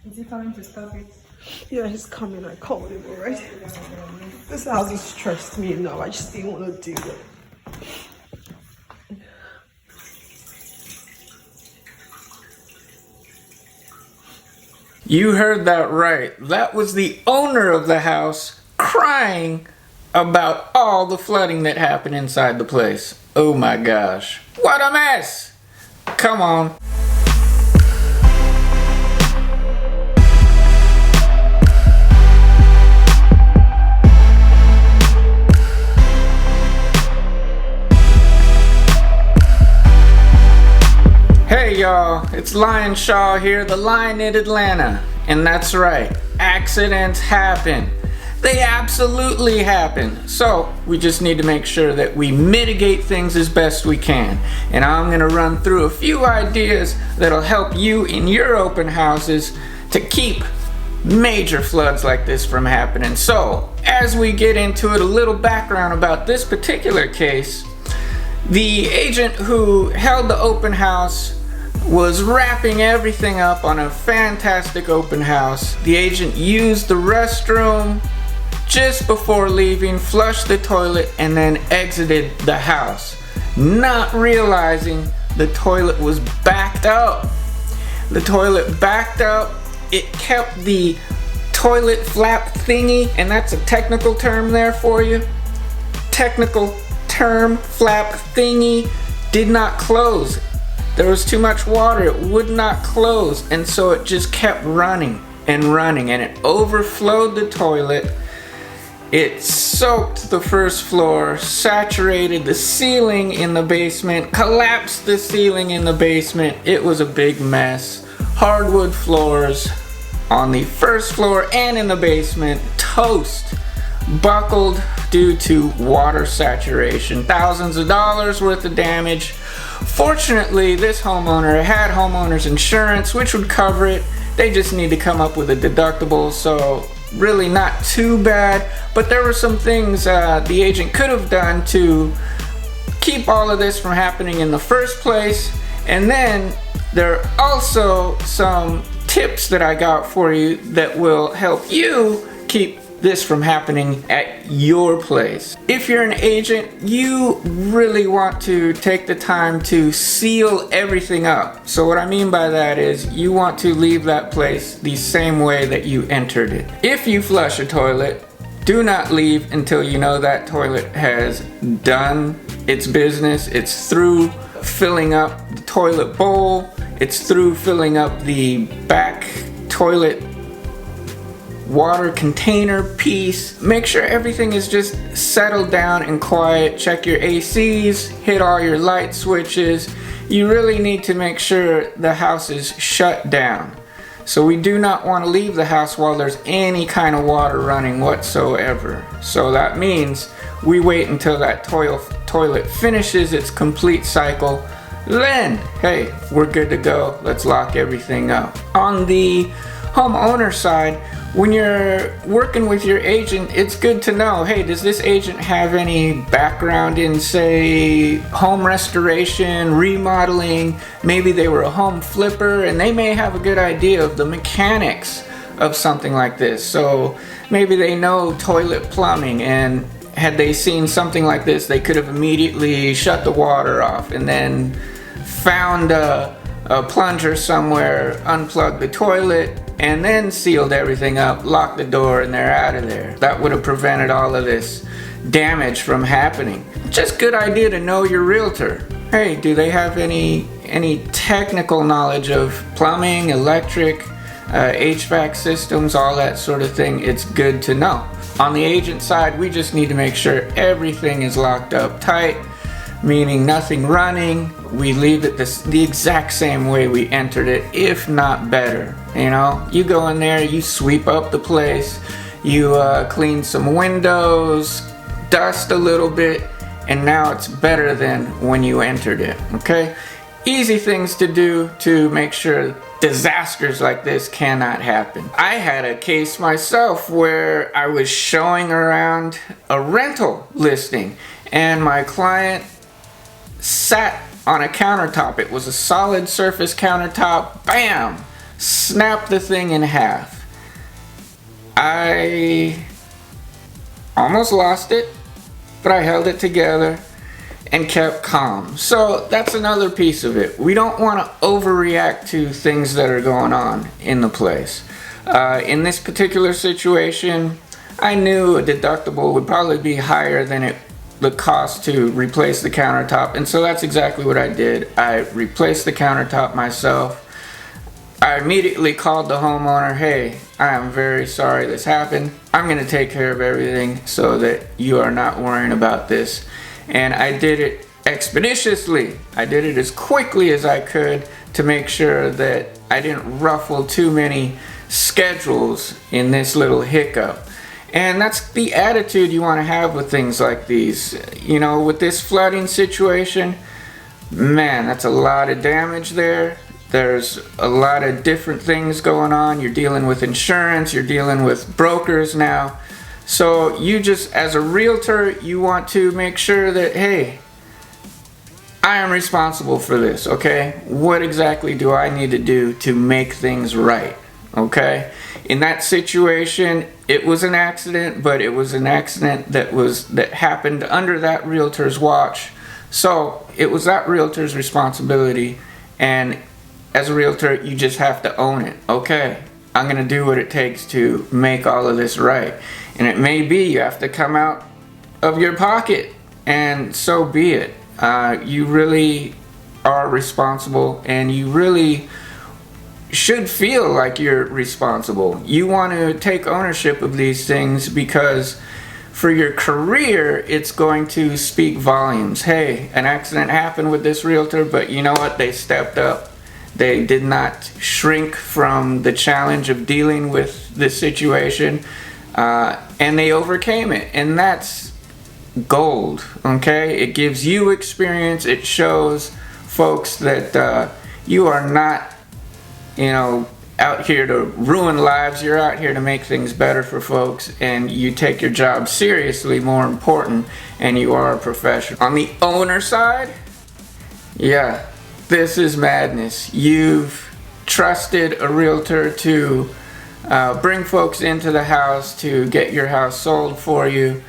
Is he coming to stop it? Yeah, he's coming. I called him already. This hasn't stressed me enough. I just didn't want to do it. You heard that right. That was the owner of the house crying about all the flooding that happened inside the place. Oh my gosh. What a mess! Come on. Hey y'all, it's Lion Shaw here, the Lion in Atlanta. And that's right, accidents happen. They absolutely happen. So we just need to make sure that we mitigate things as best we can. And I'm gonna run through a few ideas that'll help you in your open houses to keep major floods like this from happening. So as we get into it, a little background about this particular case. The agent who held the open house was wrapping everything up on a fantastic open house. The agent used the restroom just before leaving, flushed the toilet, and then exited the house, not realizing the toilet was backed up. The toilet backed up. It kept the toilet flap thingy, and that's a technical term there for you. Technical term, flap thingy, did not close. There was too much water, it would not close, and so it just kept running and running, and it overflowed the toilet. It soaked the first floor, saturated the ceiling in the basement, collapsed the ceiling in the basement. It was a big mess. Hardwood floors on the first floor and in the basement, toast, buckled due to water saturation. Thousands of dollars worth of damage. Fortunately, this homeowner had homeowner's insurance, which would cover it. They just need to come up with a deductible, so really not too bad. But there were some things the agent could have done to keep all of this from happening in the first place. And then there are also some tips that I got for you that will help you keep this from happening at your place. If you're an agent, you really want to take the time to seal everything up. So what I mean by that is you want to leave that place the same way that you entered it. If you flush a toilet, do not leave until you know that toilet has done its business. It's through filling up the toilet bowl. It's through filling up the back toilet water container piece. Make sure everything is just settled down and quiet. Check your ACs, hit all your light switches. You really need to make sure the house is shut down. So we do not want to leave the house while there's any kind of water running whatsoever. So that means we wait until that toilet finishes its complete cycle. Then, hey, we're good to go. Let's lock everything up. On the homeowner side, when you're working with your agent, it's good to know, hey, does this agent have any background in, say, home restoration, remodeling? Maybe they were a home flipper and they may have a good idea of the mechanics of something like this. So maybe they know toilet plumbing, and had they seen something like this, they could have immediately shut the water off and then found a plunger somewhere, unplugged the toilet, and then sealed everything up, locked the door, and they're out of there. That would have prevented all of this damage from happening. Just good idea to know your realtor. Hey, do they have any technical knowledge of plumbing, electric, HVAC systems, all that sort of thing? It's good to know. On the agent side, we just need to make sure everything is locked up tight, meaning nothing running. We leave it the exact same way we entered it, if not better. You know, you go in there, you sweep up the place, you clean some windows, dust a little bit, and now it's better than when you entered it, okay? Easy things to do to make sure disasters like this cannot happen. I had a case myself where I was showing around a rental listing, and my client sat on a countertop. It was a solid surface countertop. Bam! snapped the thing in half. I almost lost it, but I held it together and kept calm. So that's another piece of it. We don't want to overreact to things that are going on in the place. In this particular situation, I knew a deductible would probably be higher than the cost to replace the countertop, and so that's exactly what I did. I replaced the countertop myself. I immediately called the homeowner, hey, I am very sorry this happened. I'm going to take care of everything so that you are not worrying about this. And I did it expeditiously. I did it as quickly as I could to make sure that I didn't ruffle too many schedules in this little hiccup. And that's the attitude you want to have with things like these. You know, with this flooding situation, man, that's a lot of damage there. There's a lot of different things going on. You're dealing with insurance, you're dealing with brokers now. So you just, as a realtor, you want to make sure that, hey, I am responsible for this, okay? What exactly do I need to do to make things right, okay? In that situation, it was an accident, but it was an accident that happened under that realtor's watch. So it was that realtor's responsibility, and as a realtor, you just have to own it. Okay, I'm gonna do what it takes to make all of this right. And it may be you have to come out of your pocket, and so be it. You really are responsible, and you really should feel like you're responsible. You want to take ownership of these things because for your career, it's going to speak volumes. Hey, an accident happened with this realtor, but you know what? They stepped up. They did not shrink from the challenge of dealing with this situation, and they overcame it. And that's gold, okay? It gives you experience. It shows folks that you are not, you know, out here to ruin lives. You're out here to make things better for folks, and you take your job seriously, more important, and you are a professional. On the owner side, yeah, this is madness. You've trusted a realtor to bring folks into the house to get your house sold for you.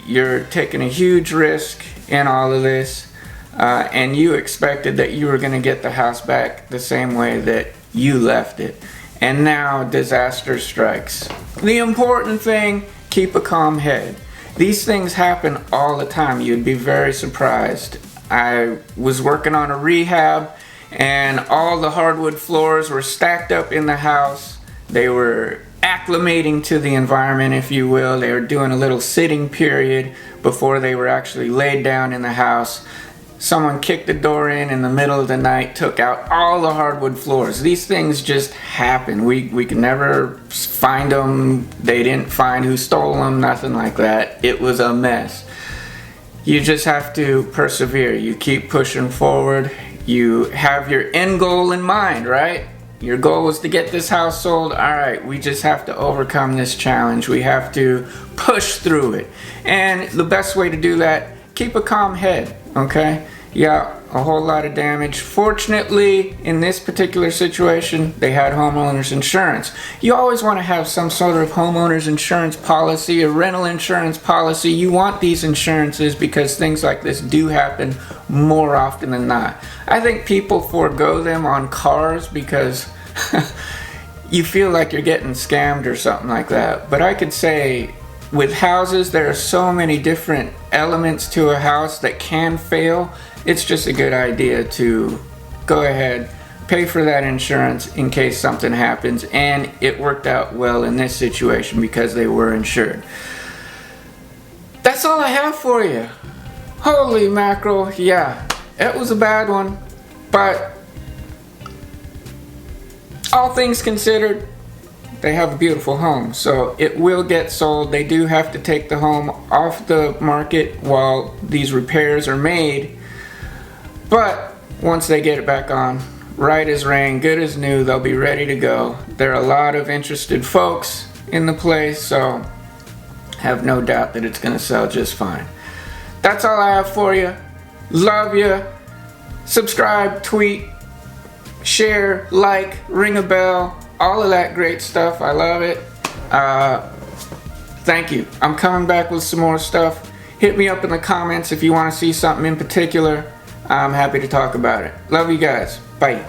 You're taking a huge risk in all of this, and you expected that you were going to get the house back the same way that you left it. And now disaster strikes. The important thing, keep a calm head. These things happen all the time. You'd be very surprised. I was working on a rehab, and all the hardwood floors were stacked up in the house. They were acclimating to the environment, if you will. They were doing a little sitting period before they were actually laid down in the house. Someone kicked the door in the middle of the night, took out all the hardwood floors. These things just happen. We could never find them. They didn't find who stole them, nothing like that. It was a mess. You just have to persevere. You keep pushing forward. You have your end goal in mind, right? Your goal was to get this house sold. All right, we just have to overcome this challenge. We have to push through it. And the best way to do that, keep a calm head, okay? Yeah, a whole lot of damage. Fortunately, in this particular situation, they had homeowners insurance. You always want to have some sort of homeowners insurance policy, a rental insurance policy. You want these insurances because things like this do happen more often than not. I think people forego them on cars because you feel like you're getting scammed or something like that. But I could say with houses, there are so many different elements to a house that can fail. It's just a good idea to go ahead, pay for that insurance in case something happens, and it worked out well in this situation because they were insured. That's all I have for you. Holy mackerel, yeah, it was a bad one, but all things considered, they have a beautiful home, so it will get sold. They do have to take the home off the market while these repairs are made. But once they get it back on, right as rain, good as new, they'll be ready to go. There are a lot of interested folks in the place, so have no doubt that it's going to sell just fine. That's all I have for you. Love you. Subscribe, tweet, share, like, ring a bell, all of that great stuff. I love it. Thank you. I'm coming back with some more stuff. Hit me up in the comments if you want to see something in particular. I'm happy to talk about it. Love you guys. Bye.